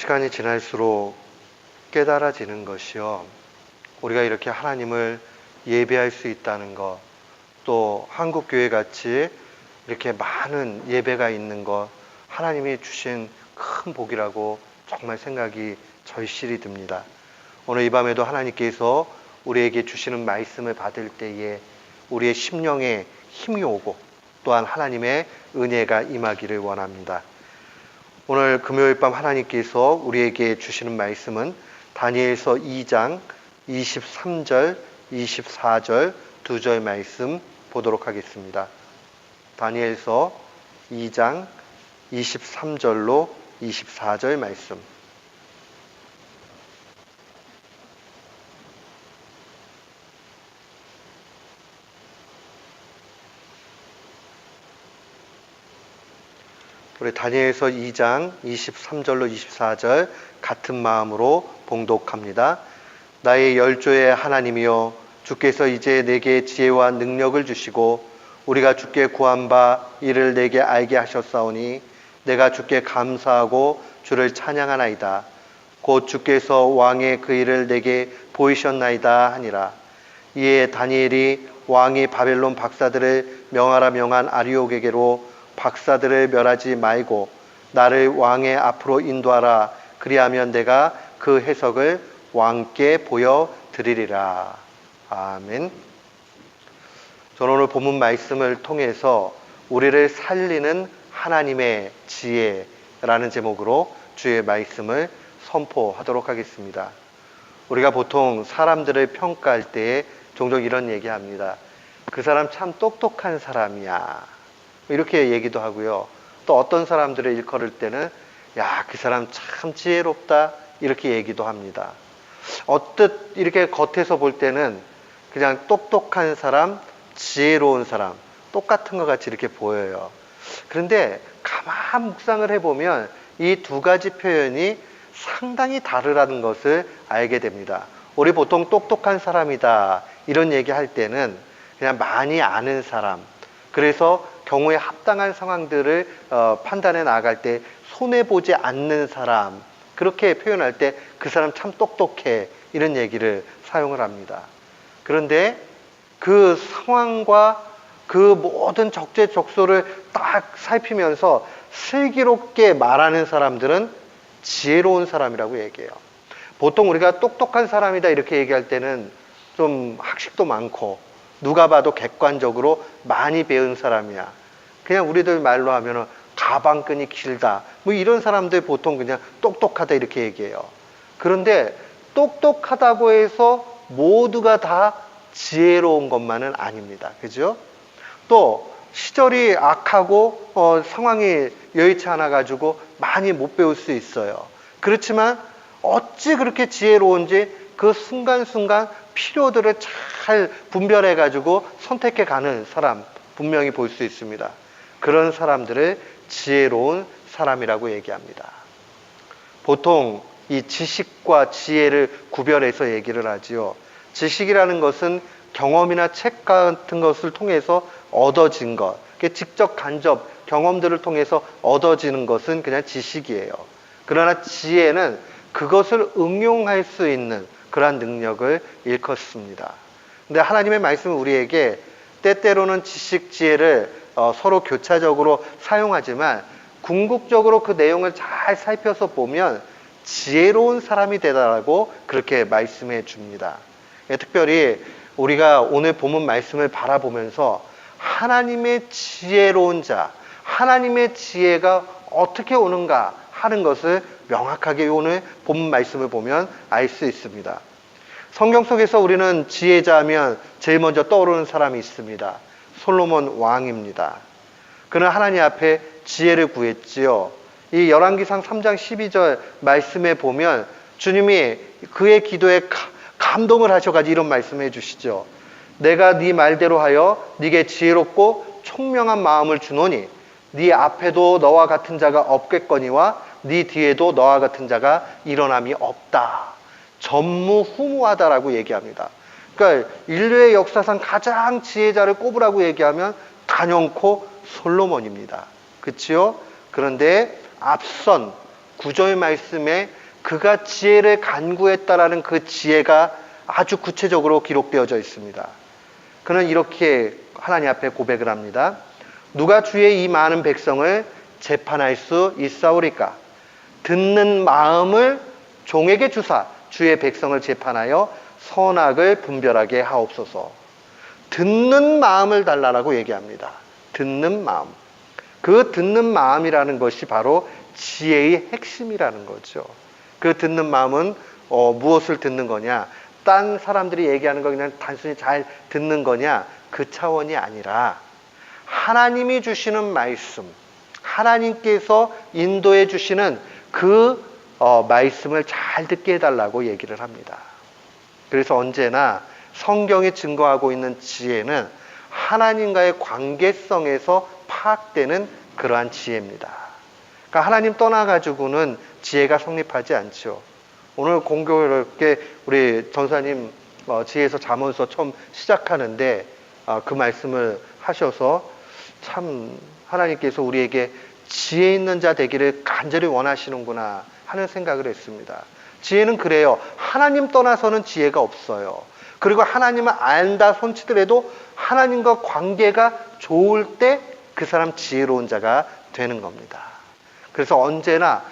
시간이 지날수록 깨달아지는 것이요. 우리가 이렇게 하나님을 예배할 수 있다는 것, 또 한국교회 같이 이렇게 많은 예배가 있는 것, 하나님이 주신 큰 복이라고 정말 생각이 절실히 듭니다. 오늘 이 밤에도 하나님께서 우리에게 주시는 말씀을 받을 때에 우리의 심령에 힘이 오고 또한 하나님의 은혜가 임하기를 원합니다. 오늘 금요일 밤 하나님께서 우리에게 주시는 말씀은 다니엘서 2장 23절, 24절 두 절 말씀 보도록 하겠습니다. 다니엘서 2장 23절로 24절 말씀. 우리 다니엘서 2장 23절로 24절 같은 마음으로 봉독합니다. 나의 열조의 하나님이여, 주께서 이제 내게 지혜와 능력을 주시고 우리가 주께 구한 바 이를 내게 알게 하셨사오니 내가 주께 감사하고 주를 찬양하나이다. 곧 주께서 왕의 그 일을 내게 보이셨나이다 하니라. 이에 다니엘이 왕이 바벨론 박사들을 명하라 명한 아리옥에게로 박사들을 멸하지 말고 나를 왕의 앞으로 인도하라. 그리하면 내가 그 해석을 왕께 보여드리리라. 아멘. 저는 오늘 본문 말씀을 통해서 우리를 살리는 하나님의 지혜라는 제목으로 주의 말씀을 선포하도록 하겠습니다. 우리가 보통 사람들을 평가할 때 종종 이런 얘기합니다. 그 사람 참 똑똑한 사람이야. 이렇게 얘기도 하고요. 또 어떤 사람들을 일컬을 때는 야, 그 사람 참 지혜롭다 이렇게 얘기도 합니다. 어뜻 이렇게 겉에서 볼 때는 그냥 똑똑한 사람, 지혜로운 사람 똑같은 것 같이 이렇게 보여요. 그런데 가만 묵상을 해보면 이 두 가지 표현이 상당히 다르다는 것을 알게 됩니다. 우리 보통 똑똑한 사람이다 이런 얘기할 때는 그냥 많이 아는 사람, 그래서 경우에 합당한 상황들을 판단해 나아갈 때 손해보지 않는 사람, 그렇게 표현할 때 그 사람 참 똑똑해 이런 얘기를 사용을 합니다. 그런데 그 상황과 그 모든 적재적소를 딱 살피면서 슬기롭게 말하는 사람들은 지혜로운 사람이라고 얘기해요. 보통 우리가 똑똑한 사람이다 이렇게 얘기할 때는 좀 학식도 많고 누가 봐도 객관적으로 많이 배운 사람이야. 그냥 우리들 말로 하면은 가방끈이 길다. 뭐 이런 사람들 보통 그냥 똑똑하다 이렇게 얘기해요. 그런데 똑똑하다고 해서 모두가 다 지혜로운 것만은 아닙니다. 그죠? 또 시절이 악하고 상황이 여의치 않아 가지고 많이 못 배울 수 있어요. 그렇지만 어찌 그렇게 지혜로운지 그 순간순간 필요들을 잘 분별해 가지고 선택해 가는 사람 분명히 볼 수 있습니다. 그런 사람들을 지혜로운 사람이라고 얘기합니다. 보통 이 지식과 지혜를 구별해서 얘기를 하지요. 지식이라는 것은 경험이나 책 같은 것을 통해서 얻어진 것, 직접 간접 경험들을 통해서 얻어지는 것은 그냥 지식이에요. 그러나 지혜는 그것을 응용할 수 있는 그러한 능력을 일컫습니다. 근데 하나님의 말씀은 우리에게 때때로는 지식, 지혜를 서로 교차적으로 사용하지만 궁극적으로 그 내용을 잘 살펴서 보면 지혜로운 사람이 되라고 그렇게 말씀해 줍니다. 특별히 우리가 오늘 본문 말씀을 바라보면서 하나님의 지혜로운 자, 하나님의 지혜가 어떻게 오는가 하는 것을 명확하게 오늘 본문 말씀을 보면 알 수 있습니다. 성경 속에서 우리는 지혜자하면 제일 먼저 떠오르는 사람이 있습니다. 솔로몬 왕입니다. 그는 하나님 앞에 지혜를 구했지요. 이 열왕기상 3장 12절 말씀에 보면 주님이 그의 기도에 감동을 하셔가지고 이런 말씀해 주시죠. 내가 네 말대로 하여 네게 지혜롭고 총명한 마음을 주노니 네 앞에도 너와 같은 자가 없겠거니와 네 뒤에도 너와 같은 자가 일어남이 없다. 전무후무하다라고 얘기합니다. 그러니까 인류의 역사상 가장 지혜자를 꼽으라고 얘기하면 단연코 솔로몬입니다. 그치요? 그런데 앞선 9절 말씀에 그가 지혜를 간구했다라는 그 지혜가 아주 구체적으로 기록되어져 있습니다. 그는 이렇게 하나님 앞에 고백을 합니다. 누가 주의 이 많은 백성을 재판할 수 있사오리까? 듣는 마음을 종에게 주사 주의 백성을 재판하여 선악을 분별하게 하옵소서. 듣는 마음을 달라라고 얘기합니다. 듣는 마음. 그 듣는 마음이라는 것이 바로 지혜의 핵심이라는 거죠. 그 듣는 마음은 무엇을 듣는 거냐? 딴 사람들이 얘기하는 거 그냥 단순히 잘 듣는 거냐? 그 차원이 아니라 하나님이 주시는 말씀, 하나님께서 인도해 주시는 그 말씀을 잘 듣게 해달라고 얘기를 합니다. 그래서 언제나 성경이 증거하고 있는 지혜는 하나님과의 관계성에서 파악되는 그러한 지혜입니다. 그러니까 하나님 떠나가지고는 지혜가 성립하지 않죠. 오늘 공교롭게 우리 전사님 지혜에서 잠언서 처음 시작하는데 그 말씀을 하셔서 참 하나님께서 우리에게 지혜 있는 자 되기를 간절히 원하시는구나 하는 생각을 했습니다. 지혜는 그래요. 하나님 떠나서는 지혜가 없어요. 그리고 하나님을 안다 손치더라도 하나님과 관계가 좋을 때 그 사람 지혜로운 자가 되는 겁니다. 그래서 언제나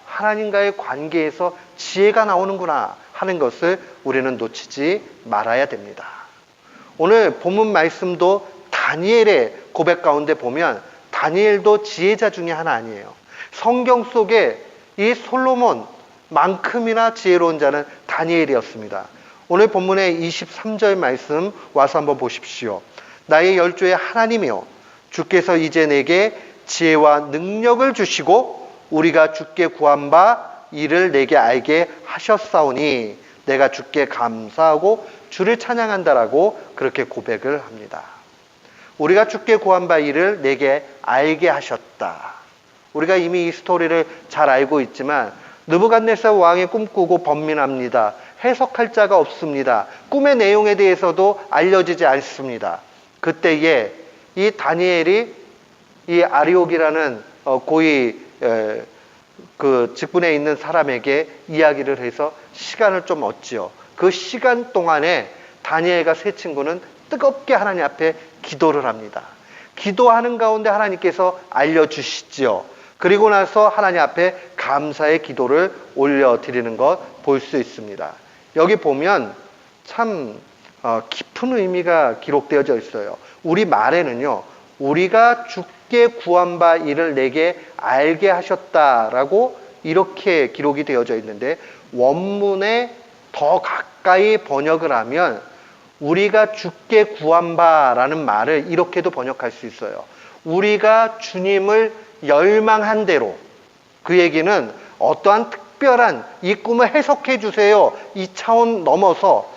하나님과의 관계에서 지혜가 나오는구나 하는 것을 우리는 놓치지 말아야 됩니다. 오늘 본문 말씀도 다니엘의 고백 가운데 보면 다니엘도 지혜자 중에 하나 아니에요. 성경 속에 이 솔로몬만큼이나 지혜로운 자는 다니엘이었습니다. 오늘 본문의 23절 말씀 와서 한번 보십시오. 나의 열조의 하나님이요 주께서 이제 내게 지혜와 능력을 주시고 우리가 주께 구한 바 이를 내게 알게 하셨사오니 내가 주께 감사하고 주를 찬양한다라고 그렇게 고백을 합니다. 우리가 주께 구한 바 이를 내게 알게 하셨다. 우리가 이미 이 스토리를 잘 알고 있지만 느부갓네살 왕이 꿈꾸고 번민합니다. 해석할 자가 없습니다. 꿈의 내용에 대해서도 알려지지 않습니다. 그때에 이 다니엘이 이 아리옥이라는 고위 그 직분에 있는 사람에게 이야기를 해서 시간을 좀 얻지요. 그 시간 동안에 다니엘과 세 친구는 뜨겁게 하나님 앞에 기도를 합니다. 기도하는 가운데 하나님께서 알려주시지요. 그리고 나서 하나님 앞에 감사의 기도를 올려드리는 것 볼 수 있습니다. 여기 보면 참 깊은 의미가 기록되어져 있어요. 우리 말에는요, 우리가 주께 구한 바 이를 내게 알게 하셨다라고 이렇게 기록이 되어져 있는데 원문에 더 가까이 번역을 하면 우리가 주께 구한 바라는 말을 이렇게도 번역할 수 있어요. 우리가 주님을 열망한 대로. 그 얘기는 어떠한 특별한 이 꿈을 해석해 주세요 이 차원 넘어서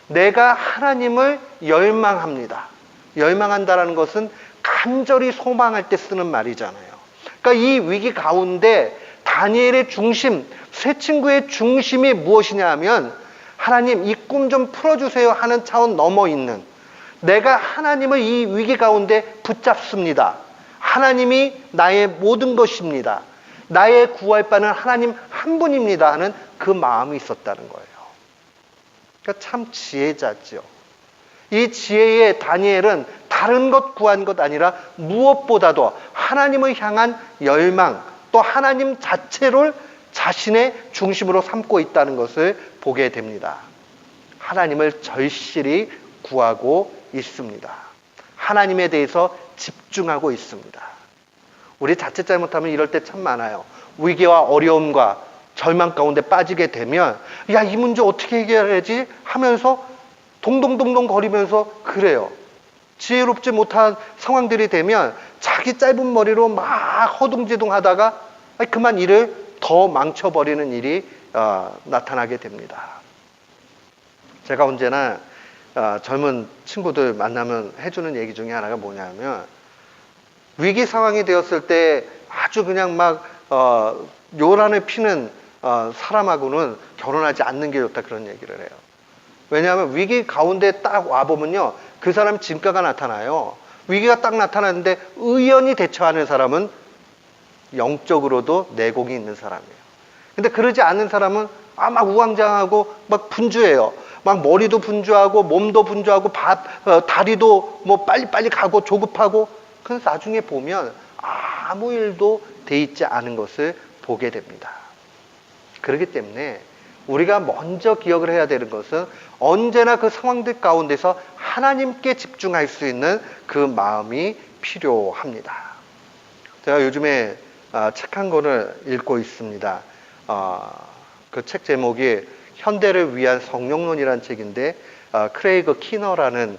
내가 하나님을 열망합니다. 열망한다라는 것은 간절히 소망할 때 쓰는 말이잖아요. 그러니까 이 위기 가운데 다니엘의 중심, 세 친구의 중심이 무엇이냐 하면 하나님 이 꿈 좀 풀어주세요 하는 차원 넘어 있는 내가 하나님을 이 위기 가운데 붙잡습니다. 하나님이 나의 모든 것입니다. 나의 구할 바는 하나님 한 분입니다 하는 그 마음이 있었다는 거예요. 그러니까 참 지혜자죠. 이 지혜의 다니엘은 다른 것 구한 것 아니라 무엇보다도 하나님을 향한 열망, 또 하나님 자체를 자신의 중심으로 삼고 있다는 것을 보게 됩니다. 하나님을 절실히 구하고 있습니다. 하나님에 대해서 집중하고 있습니다. 우리 자칫 잘못하면 이럴 때 참 많아요. 위기와 어려움과 절망 가운데 빠지게 되면 야, 이 문제 어떻게 해결해야지 하면서 동동동동 거리면서 그래요. 지혜롭지 못한 상황들이 되면 자기 짧은 머리로 막 허둥지둥 하다가 그만 일을 더 망쳐버리는 일이 나타나게 됩니다. 제가 언제나 젊은 친구들 만나면 해주는 얘기 중에 하나가 뭐냐면 위기 상황이 되었을 때 아주 그냥 막 요란을 피는 사람하고는 결혼하지 않는 게 좋다 그런 얘기를 해요. 왜냐하면 위기 가운데 딱 와보면요 그 사람 진가가 나타나요. 위기가 딱 나타나는데 의연히 대처하는 사람은 영적으로도 내공이 있는 사람이에요. 근데 그러지 않는 사람은 막 우왕좌왕하고 막 분주해요. 막 머리도 분주하고 몸도 분주하고 다리도 뭐 빨리빨리 가고 조급하고, 그래서 나중에 보면 아무 일도 돼 있지 않은 것을 보게 됩니다. 그렇기 때문에 우리가 먼저 기억을 해야 되는 것은 언제나 그 상황들 가운데서 하나님께 집중할 수 있는 그 마음이 필요합니다. 제가 요즘에 책 한 권을 읽고 있습니다. 그 책 제목이 현대를 위한 성령론이라는 책인데, 크레이그 키너라는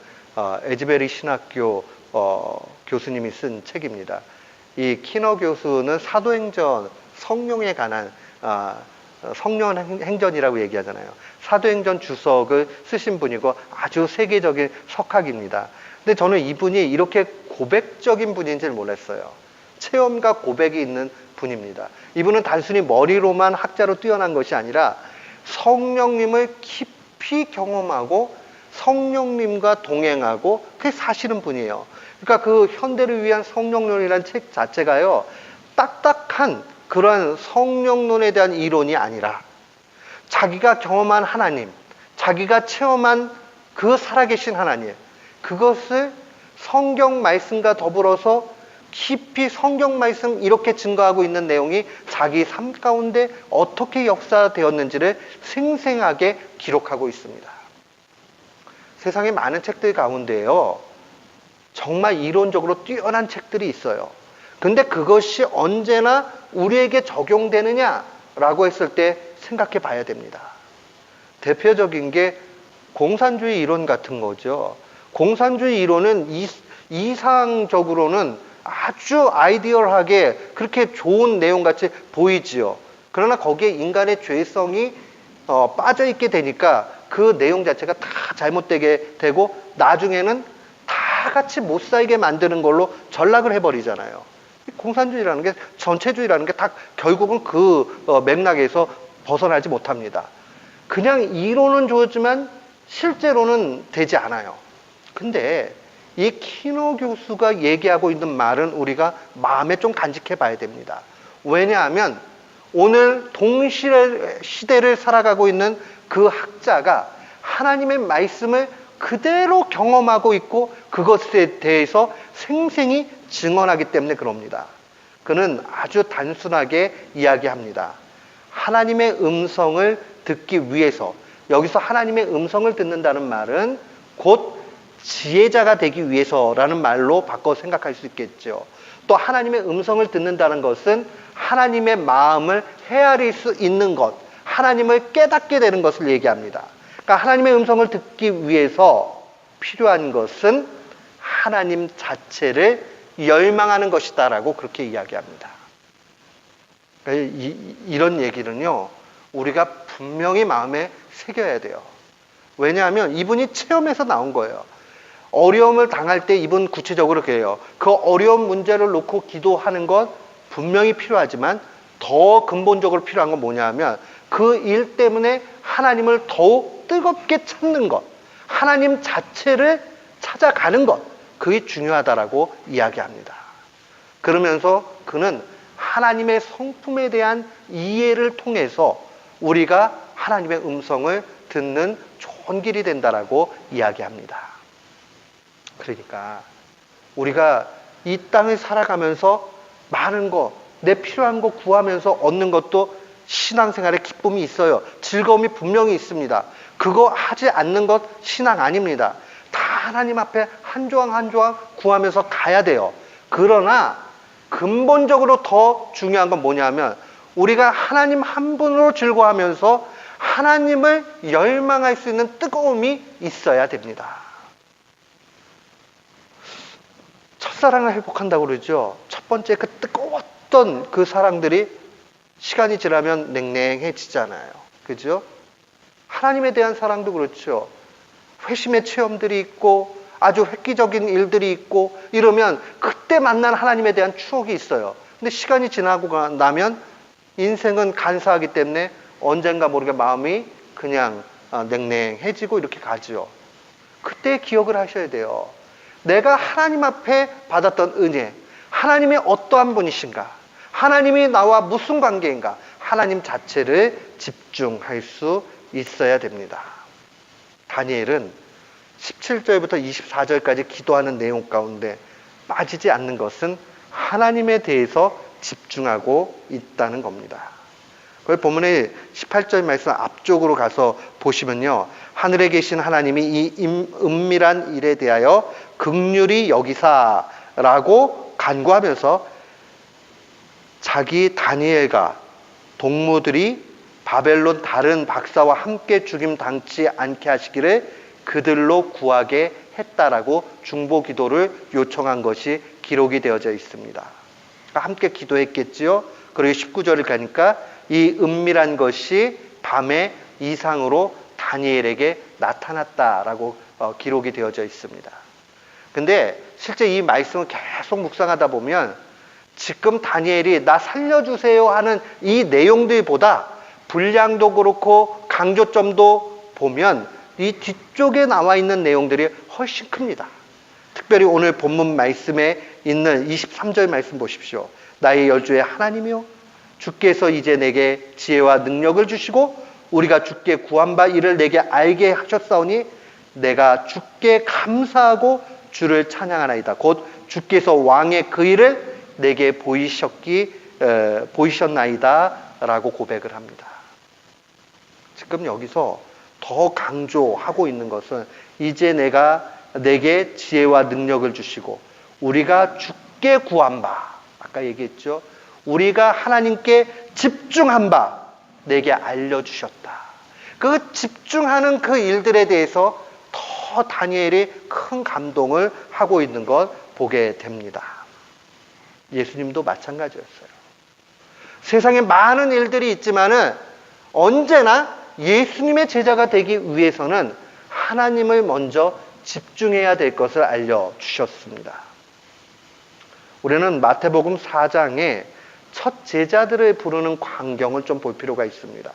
에즈베리 신학교 교수님이 쓴 책입니다. 이 키너 교수는 사도행전, 성령에 관한 성령 행전이라고 얘기하잖아요. 사도행전 주석을 쓰신 분이고 아주 세계적인 석학입니다. 근데 저는 이분이 이렇게 고백적인 분인 줄 몰랐어요. 체험과 고백이 있는 분입니다. 이분은 단순히 머리로만 학자로 뛰어난 것이 아니라 성령님을 깊이 경험하고 성령님과 동행하고 그게 사실은 분이에요. 그러니까 그 현대를 위한 성령론이라는 책 자체가요, 딱딱한 그러한 성령론에 대한 이론이 아니라 자기가 경험한 하나님, 자기가 체험한 그 살아계신 하나님, 그것을 성경 말씀과 더불어서 깊이 성경 말씀 이렇게 증거하고 있는 내용이 자기 삶 가운데 어떻게 역사되었는지를 생생하게 기록하고 있습니다. 세상에 많은 책들 가운데요, 정말 이론적으로 뛰어난 책들이 있어요. 근데 그것이 언제나 우리에게 적용되느냐라고 했을 때 생각해 봐야 됩니다. 대표적인 게 공산주의 이론 같은 거죠. 공산주의 이론은 이상적으로는 아주 아이디얼하게 그렇게 좋은 내용같이 보이지요. 그러나 거기에 인간의 죄성이 빠져있게 되니까 그 내용 자체가 다 잘못되게 되고 나중에는 다 같이 못 살게 만드는 걸로 전락을 해버리잖아요. 공산주의라는 게, 전체주의라는 게 다 결국은 그 맥락에서 벗어나지 못합니다. 그냥 이론은 좋지만 실제로는 되지 않아요. 근데 이 키너 교수가 얘기하고 있는 말은 우리가 마음에 좀 간직해 봐야 됩니다. 왜냐하면 오늘 동시대를 살아가고 있는 그 학자가 하나님의 말씀을 그대로 경험하고 있고 그것에 대해서 생생히 증언하기 때문에 그럽니다. 그는 아주 단순하게 이야기합니다. 하나님의 음성을 듣기 위해서, 여기서 하나님의 음성을 듣는다는 말은 곧 지혜자가 되기 위해서라는 말로 바꿔 생각할 수 있겠죠. 또 하나님의 음성을 듣는다는 것은 하나님의 마음을 헤아릴 수 있는 것, 하나님을 깨닫게 되는 것을 얘기합니다. 그러니까 하나님의 음성을 듣기 위해서 필요한 것은 하나님 자체를 열망하는 것이다라고 그렇게 이야기합니다. 그러니까 이런 얘기는요, 우리가 분명히 마음에 새겨야 돼요. 왜냐하면 이분이 체험에서 나온 거예요. 어려움을 당할 때 이분 구체적으로 그래요. 그 어려운 문제를 놓고 기도하는 것 분명히 필요하지만 더 근본적으로 필요한 건 뭐냐 하면 그 일 때문에 하나님을 더욱 뜨겁게 찾는 것, 하나님 자체를 찾아가는 것, 그게 중요하다라고 이야기합니다. 그러면서 그는 하나님의 성품에 대한 이해를 통해서 우리가 하나님의 음성을 듣는 좋은 길이 된다라고 이야기합니다. 그러니까 우리가 이 땅을 살아가면서 많은 거, 내 필요한 거 구하면서 얻는 것도 신앙생활의 기쁨이 있어요. 즐거움이 분명히 있습니다. 그거 하지 않는 것 신앙 아닙니다. 다 하나님 앞에 한 조각 한 조각 구하면서 가야 돼요. 그러나 근본적으로 더 중요한 건 뭐냐면 우리가 하나님 한 분으로 즐거워하면서 하나님을 열망할 수 있는 뜨거움이 있어야 됩니다. 첫사랑을 회복한다고 그러죠. 첫 번째 그 뜨거웠던 그 사랑들이 시간이 지나면 냉랭해지잖아요. 그죠? 하나님에 대한 사랑도 그렇죠. 회심의 체험들이 있고 아주 획기적인 일들이 있고 이러면 그때 만난 하나님에 대한 추억이 있어요. 근데 시간이 지나고 나면 인생은 간사하기 때문에 언젠가 모르게 마음이 그냥 냉랭해지고 이렇게 가죠. 그때 기억을 하셔야 돼요. 내가 하나님 앞에 받았던 은혜, 하나님의 어떠한 분이신가, 하나님이 나와 무슨 관계인가? 하나님 자체를 집중할 수 있어야 됩니다. 다니엘은 17절부터 24절까지 기도하는 내용 가운데 빠지지 않는 것은 하나님에 대해서 집중하고 있다는 겁니다. 그걸 본문의 18절 말씀 앞쪽으로 가서 보시면요, 하늘에 계신 하나님이 이 은밀한 일에 대하여 긍휼히 여기사라고 간구하면서 자기 다니엘과 동무들이 바벨론 다른 박사와 함께 죽임 당치 않게 하시기를 그들로 구하게 했다라고 중보 기도를 요청한 것이 기록이 되어져 있습니다. 함께 기도했겠지요. 그리고 19절을 가니까 이 은밀한 것이 밤의 이상으로 다니엘에게 나타났다라고 기록이 되어져 있습니다. 근데 실제 이 말씀을 계속 묵상하다 보면 지금 다니엘이 나 살려주세요 하는 이 내용들보다 분량도 그렇고 강조점도 보면 이 뒤쪽에 나와 있는 내용들이 훨씬 큽니다. 특별히 오늘 본문 말씀에 있는 23절 말씀 보십시오. 나의 열조의 하나님이요 주께서 이제 내게 지혜와 능력을 주시고 우리가 주께 구한 바 이를 내게 알게 하셨사오니 내가 주께 감사하고 주를 찬양하나이다. 곧 주께서 왕의 그 일을 내게 보이셨나이다 라고 고백을 합니다. 지금 여기서 더 강조하고 있는 것은 이제 내게 지혜와 능력을 주시고 우리가 주께 구한 바, 아까 얘기했죠. 우리가 하나님께 집중한 바 내게 알려주셨다. 그 집중하는 그 일들에 대해서 더 다니엘이 큰 감동을 하고 있는 걸 보게 됩니다. 예수님도 마찬가지였어요. 세상에 많은 일들이 있지만은 언제나 예수님의 제자가 되기 위해서는 하나님을 먼저 집중해야 될 것을 알려주셨습니다. 우리는 마태복음 4장에 첫 제자들을 부르는 광경을 좀 볼 필요가 있습니다.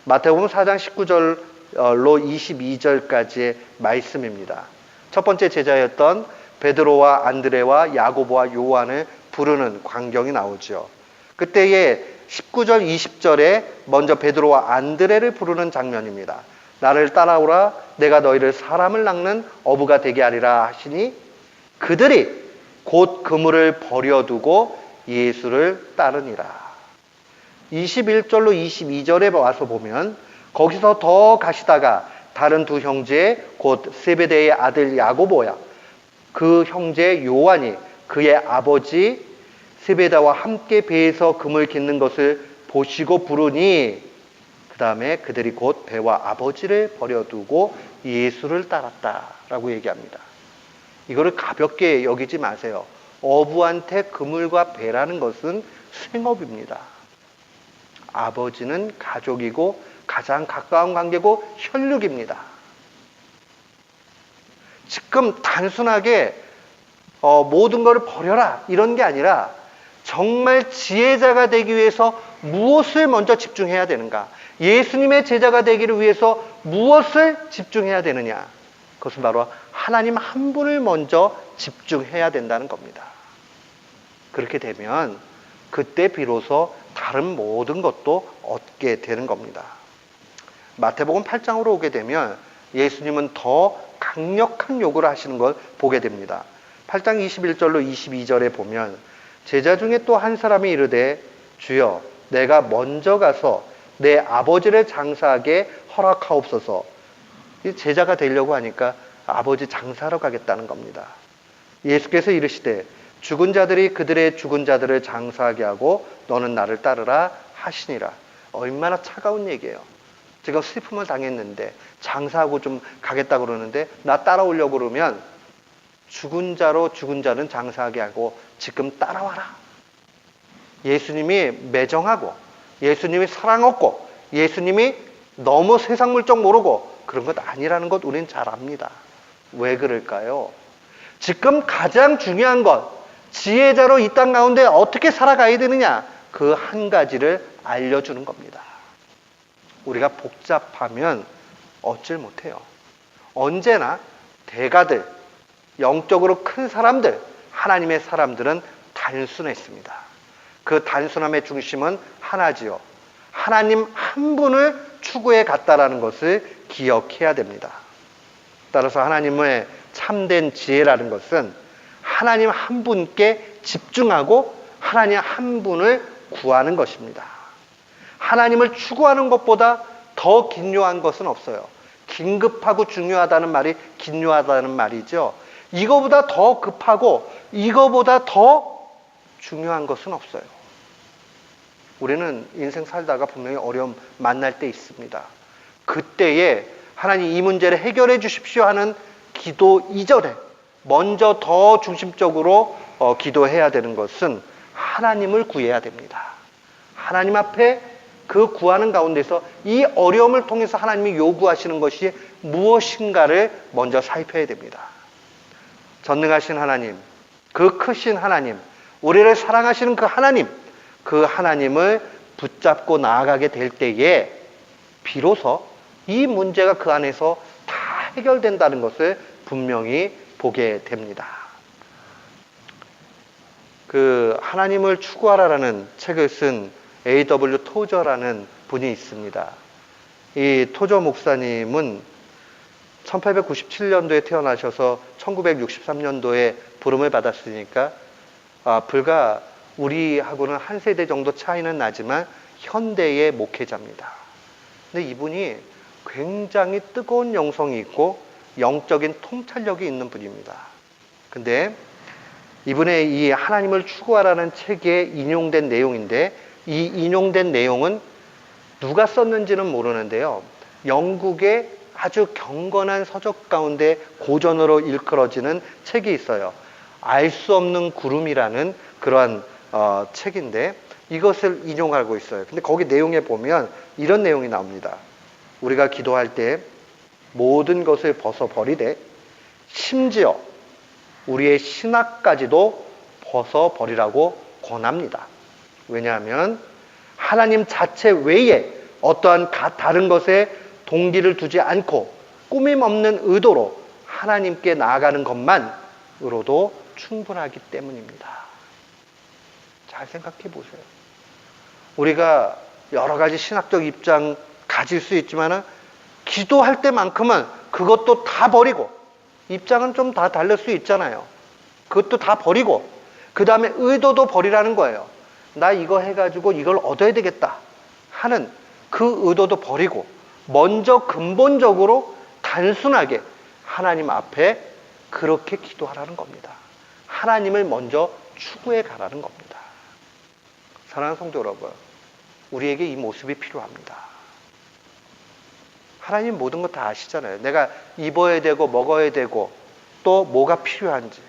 마태복음 4장 19절로 22절까지의 말씀입니다. 첫 번째 제자였던 베드로와 안드레와 야고보와 요한을 부르는 광경이 나오죠. 그때의 19절 20절에 먼저 베드로와 안드레를 부르는 장면입니다. 나를 따라오라 내가 너희를 사람을 낚는 어부가 되게 하리라 하시니 그들이 곧 그물을 버려두고 예수를 따르니라. 21절로 22절에 와서 보면 거기서 더 가시다가 다른 두 형제 곧 세베대의 아들 야고보야 그 형제 요한이 그의 아버지 세베다와 함께 배에서 금을 깃는 것을 보시고 부르니 그 다음에 그들이 곧 배와 아버지를 버려두고 예수를 따랐다라고 얘기합니다. 이거를 가볍게 여기지 마세요. 어부한테 그물과 배라는 것은 생업입니다. 아버지는 가족이고 가장 가까운 관계고 혈육입니다. 지금 단순하게 모든 것을 버려라 이런 게 아니라 정말 지혜자가 되기 위해서 무엇을 먼저 집중해야 되는가? 예수님의 제자가 되기를 위해서 무엇을 집중해야 되느냐? 그것은 바로 하나님 한 분을 먼저 집중해야 된다는 겁니다. 그렇게 되면 그때 비로소 다른 모든 것도 얻게 되는 겁니다. 마태복음 8장으로 오게 되면 예수님은 더 강력한 요구를 하시는 걸 보게 됩니다. 8장 21절로 22절에 보면 제자 중에 또 한 사람이 이르되 주여 내가 먼저 가서 내 아버지를 장사하게 허락하옵소서. 제자가 되려고 하니까 아버지 장사하러 가겠다는 겁니다. 예수께서 이르시되 죽은 자들이 그들의 죽은 자들을 장사하게 하고 너는 나를 따르라 하시니라. 얼마나 차가운 얘기예요. 제가 슬픔을 당했는데 장사하고 좀 가겠다고 그러는데 나 따라오려고 그러면 죽은 자로 죽은 자는 장사하게 하고 지금 따라와라. 예수님이 매정하고 예수님이 사랑 없고 예수님이 너무 세상 물정 모르고 그런 것 아니라는 것 우리는 잘 압니다. 왜 그럴까요? 지금 가장 중요한 것 지혜자로 이 땅 가운데 어떻게 살아가야 되느냐 그 한 가지를 알려주는 겁니다. 우리가 복잡하면 얻질 못해요. 언제나 대가들, 영적으로 큰 사람들, 하나님의 사람들은 단순했습니다. 그 단순함의 중심은 하나지요. 하나님 한 분을 추구해 갔다라는 것을 기억해야 됩니다. 따라서 하나님의 참된 지혜라는 것은 하나님 한 분께 집중하고 하나님 한 분을 구하는 것입니다. 하나님을 추구하는 것보다 더 긴요한 것은 없어요. 긴급하고 중요하다는 말이 긴요하다는 말이죠. 이거보다 더 급하고 이거보다 더 중요한 것은 없어요. 우리는 인생 살다가 분명히 어려움 만날 때 있습니다. 그때에 하나님 이 문제를 해결해 주십시오 하는 기도 이전에 먼저 더 중심적으로 기도해야 되는 것은 하나님을 구해야 됩니다. 하나님 앞에 그 구하는 가운데서 이 어려움을 통해서 하나님이 요구하시는 것이 무엇인가를 먼저 살펴야 됩니다. 전능하신 하나님, 그 크신 하나님, 우리를 사랑하시는 그 하나님을 붙잡고 나아가게 될 때에 비로소 이 문제가 그 안에서 다 해결된다는 것을 분명히 보게 됩니다. 그 하나님을 추구하라라는 책을 쓴 A.W. 토저라는 분이 있습니다. 이 토저 목사님은 1897년도에 태어나셔서 1963년도에 부름을 받았으니까 불과 우리하고는 한 세대 정도 차이는 나지만 현대의 목회자입니다. 근데 이분이 굉장히 뜨거운 영성이 있고 영적인 통찰력이 있는 분입니다. 근데 이분의 이 하나님을 추구하라는 책에 인용된 내용인데 이 인용된 내용은 누가 썼는지는 모르는데요. 영국의 아주 경건한 서적 가운데 고전으로 일컬어지는 책이 있어요. 알 수 없는 구름이라는 그러한 책인데 이것을 인용하고 있어요. 근데 거기 내용에 보면 이런 내용이 나옵니다. 우리가 기도할 때 모든 것을 벗어버리되 심지어 우리의 신학까지도 벗어버리라고 권합니다. 왜냐하면 하나님 자체 외에 어떠한 다른 것에 동기를 두지 않고 꾸밈 없는 의도로 하나님께 나아가는 것만으로도 충분하기 때문입니다. 잘 생각해 보세요. 우리가 여러 가지 신학적 입장 가질 수 있지만 기도할 때만큼은 그것도 다 버리고 입장은 좀 다 다를 수 있잖아요. 그것도 다 버리고 그 다음에 의도도 버리라는 거예요. 나 이거 해가지고 이걸 얻어야 되겠다 하는 그 의도도 버리고 먼저 근본적으로 단순하게 하나님 앞에 그렇게 기도하라는 겁니다. 하나님을 먼저 추구해 가라는 겁니다. 사랑하는 성도 여러분, 우리에게 이 모습이 필요합니다. 하나님 모든 거 다 아시잖아요. 내가 입어야 되고 먹어야 되고 또 뭐가 필요한지.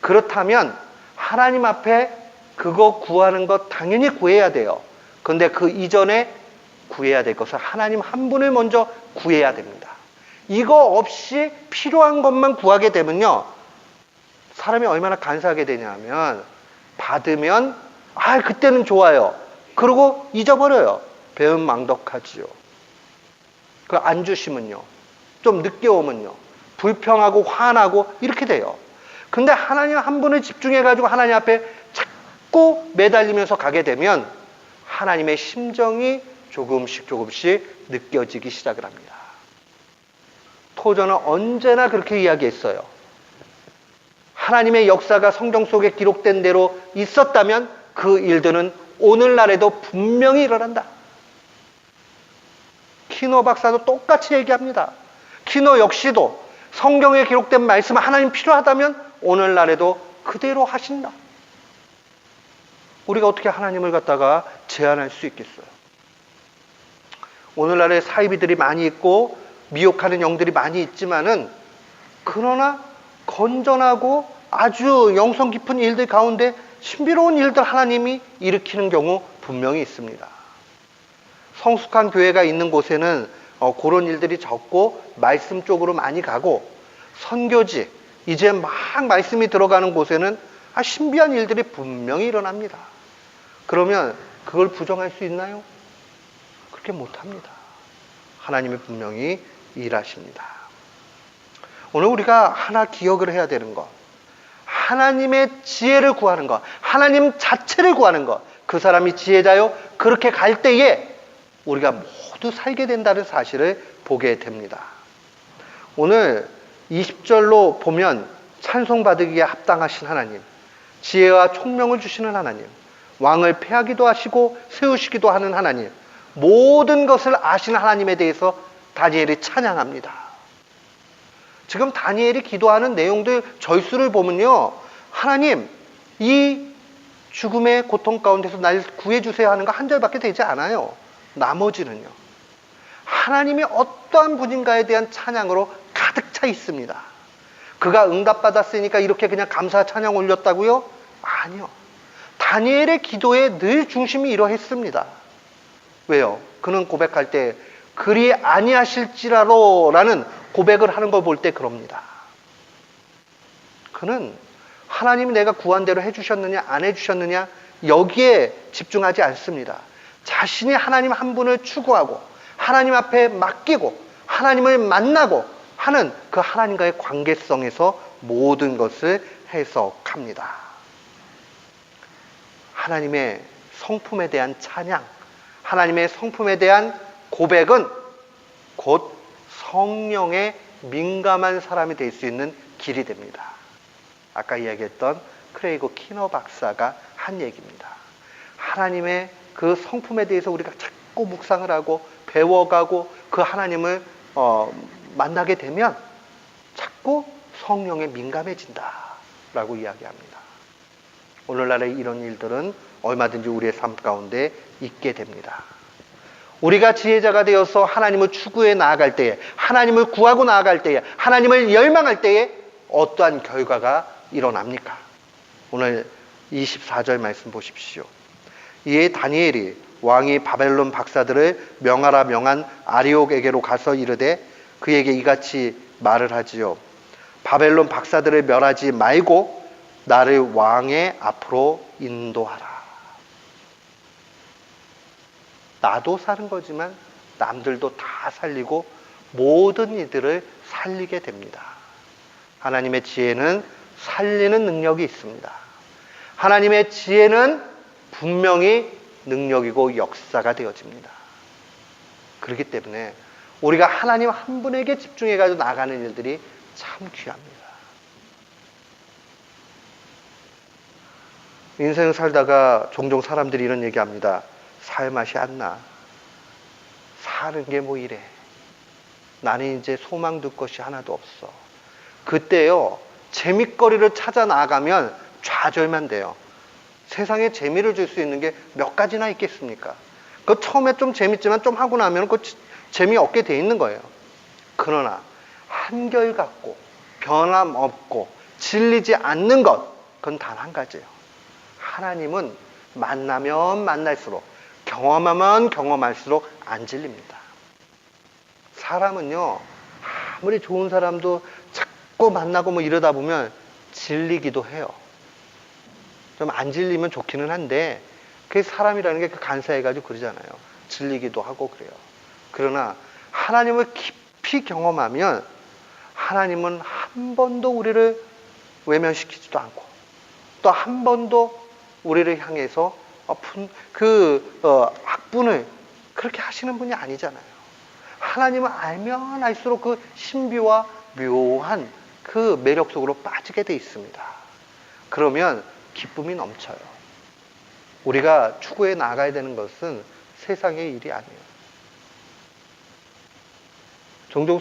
그렇다면 하나님 앞에 그거 구하는 것 당연히 구해야 돼요. 그런데 그 이전에 구해야 될 것은 하나님 한 분을 먼저 구해야 됩니다. 이거 없이 필요한 것만 구하게 되면요, 사람이 얼마나 간사하게 되냐면 받으면 그때는 좋아요. 그리고 잊어버려요. 배은 망덕하지요. 그 안 주시면요, 좀 늦게 오면요, 불평하고 화나고 이렇게 돼요. 근데 하나님 한 분을 집중해가지고 하나님 앞에 자꾸 매달리면서 가게 되면 하나님의 심정이 조금씩 느껴지기 시작을 합니다. 토저는 언제나 그렇게 이야기했어요. 하나님의 역사가 성경 속에 기록된 대로 있었다면 그 일들은 오늘날에도 분명히 일어난다. 키노 박사도 똑같이 얘기합니다. 키노 역시도 성경에 기록된 말씀 하나님 필요하다면 오늘날에도 그대로 하신다. 우리가 어떻게 하나님을 갖다가 제한할 수 있겠어요? 오늘날에 사이비들이 많이 있고 미혹하는 영들이 많이 있지만은 그러나 건전하고 아주 영성 깊은 일들 가운데 신비로운 일들 하나님이 일으키는 경우 분명히 있습니다. 성숙한 교회가 있는 곳에는 그런 일들이 적고 말씀 쪽으로 많이 가고, 선교지 이제 막 말씀이 들어가는 곳에는 신비한 일들이 분명히 일어납니다. 그러면 그걸 부정할 수 있나요? 그렇게 못합니다. 하나님이 분명히 일하십니다. 오늘 우리가 하나 기억을 해야 되는 것, 하나님의 지혜를 구하는 것, 하나님 자체를 구하는 것, 그 사람이 지혜자요. 그렇게 갈 때에 우리가 모두 살게 된다는 사실을 보게 됩니다. 오늘 20절로 보면 찬송받으기에 합당하신 하나님, 지혜와 총명을 주시는 하나님, 왕을 패하기도 하시고 세우시기도 하는 하나님, 모든 것을 아시는 하나님에 대해서 다니엘이 찬양합니다. 지금 다니엘이 기도하는 내용들 절수를 보면요, 하나님, 이 죽음의 고통 가운데서 날 구해주세요 하는 거 한 절밖에 되지 않아요. 나머지는요, 하나님이 어떠한 분인가에 대한 찬양으로 가득 차 있습니다. 그가 응답받았으니까 이렇게 그냥 감사 찬양 올렸다고요? 아니요. 다니엘의 기도의 늘 중심이 이러했습니다. 왜요? 그는 고백할 때 그리 아니하실지라도 라는 고백을 하는 걸 볼 때 그럽니다. 그는 하나님이 내가 구한 대로 해주셨느냐 안 해주셨느냐 여기에 집중하지 않습니다. 자신이 하나님 한 분을 추구하고 하나님 앞에 맡기고 하나님을 만나고 하는 그 하나님과의 관계성에서 모든 것을 해석합니다. 하나님의 성품에 대한 찬양, 하나님의 성품에 대한 고백은 곧 성령에 민감한 사람이 될 수 있는 길이 됩니다. 아까 이야기했던 크레이고 키너 박사가 한 얘기입니다. 하나님의 그 성품에 대해서 우리가 자꾸 묵상을 하고 배워가고 그 하나님을 만나게 되면 자꾸 성령에 민감해진다라고 이야기합니다. 오늘날의 이런 일들은 얼마든지 우리의 삶 가운데 있게 됩니다. 우리가 지혜자가 되어서 하나님을 추구해 나아갈 때에, 하나님을 구하고 나아갈 때에, 하나님을 열망할 때에 어떠한 결과가 일어납니까? 오늘 24절 말씀 보십시오. 이에 다니엘이 왕이 바벨론 박사들을 명하라 명한 아리옥에게로 가서 이르되 그에게 이같이 말을 하지요. 바벨론 박사들을 멸하지 말고 나를 왕의 앞으로 인도하라. 나도 사는 거지만 남들도 다 살리고 모든 이들을 살리게 됩니다. 하나님의 지혜는 살리는 능력이 있습니다. 하나님의 지혜는 분명히 능력이고 역사가 되어집니다. 그렇기 때문에 우리가 하나님 한 분에게 집중해가지고 나가는 일들이 참 귀합니다. 인생 살다가 종종 사람들이 이런 얘기합니다. 살 맛이 안 나. 사는 게 뭐 이래. 나는 이제 소망둘 것이 하나도 없어. 그때요, 재밌거리를 찾아 나가면 좌절만 돼요. 세상에 재미를 줄 수 있는 게 몇 가지나 있겠습니까? 그 처음에 좀 재밌지만 좀 하고 나면 그 재미없게 돼 있는 거예요. 그러나 한결같고 변함없고 질리지 않는 것, 그건 단 한 가지예요. 하나님은 만나면 만날수록, 경험하면 경험할수록 안 질립니다. 사람은요, 아무리 좋은 사람도 자꾸 만나고 뭐 이러다 보면 질리기도 해요. 좀 안 질리면 좋기는 한데, 그 사람이라는 게 간사해가지고 그러잖아요. 질리기도 하고 그래요. 그러나 하나님을 깊이 경험하면 하나님은 한 번도 우리를 외면시키지도 않고 또 한 번도 우리를 향해서 악분을 그렇게 하시는 분이 아니잖아요. 하나님을 알면 알수록 그 신비와 묘한 그 매력 속으로 빠지게 돼 있습니다. 그러면 기쁨이 넘쳐요. 우리가 추구해 나가야 되는 것은 세상의 일이 아니에요. 종종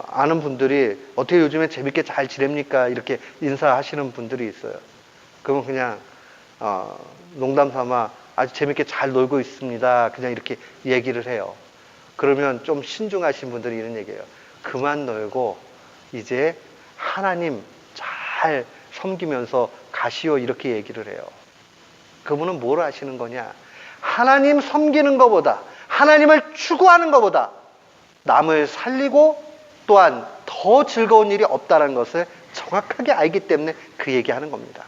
아는 분들이 어떻게 요즘에 재밌게 잘 지냅니까? 이렇게 인사하시는 분들이 있어요. 그러면 그냥 농담 삼아 아주 재밌게 잘 놀고 있습니다. 그냥 이렇게 얘기를 해요. 그러면 좀 신중하신 분들이 이런 얘기해요. 그만 놀고 이제 하나님 잘 섬기면서 가시오, 이렇게 얘기를 해요. 그분은 뭘 아시는 거냐? 하나님 섬기는 것보다, 하나님을 추구하는 것보다 남을 살리고 또한 더 즐거운 일이 없다는 것을 정확하게 알기 때문에 그 얘기하는 겁니다.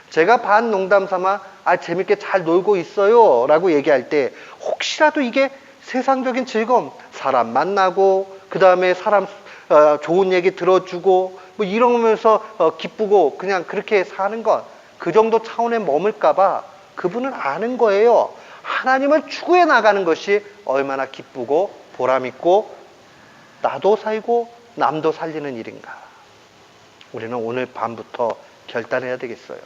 제가 반 농담 삼아 재밌게 잘 놀고 있어요 라고 얘기할 때 혹시라도 이게 세상적인 즐거움, 사람 만나고 그 다음에 사람 좋은 얘기 들어주고 뭐 이러면서 기쁘고 그냥 그렇게 사는 것, 그 정도 차원에 머물까 봐 그분은 아는 거예요. 하나님을 추구해 나가는 것이 얼마나 기쁘고 보람있고 나도 살고 남도 살리는 일인가. 우리는 오늘 밤부터 결단해야 되겠어요.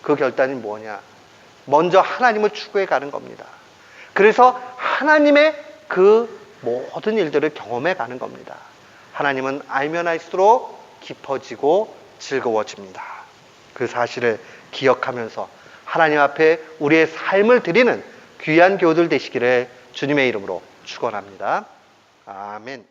그 결단이 뭐냐? 먼저 하나님을 추구해 가는 겁니다. 그래서 하나님의 그 모든 일들을 경험해 가는 겁니다. 하나님은 알면 알수록 깊어지고 즐거워집니다. 그 사실을 기억하면서 하나님 앞에 우리의 삶을 드리는 귀한 교우들 되시기를 주님의 이름으로 축원합니다. 아멘.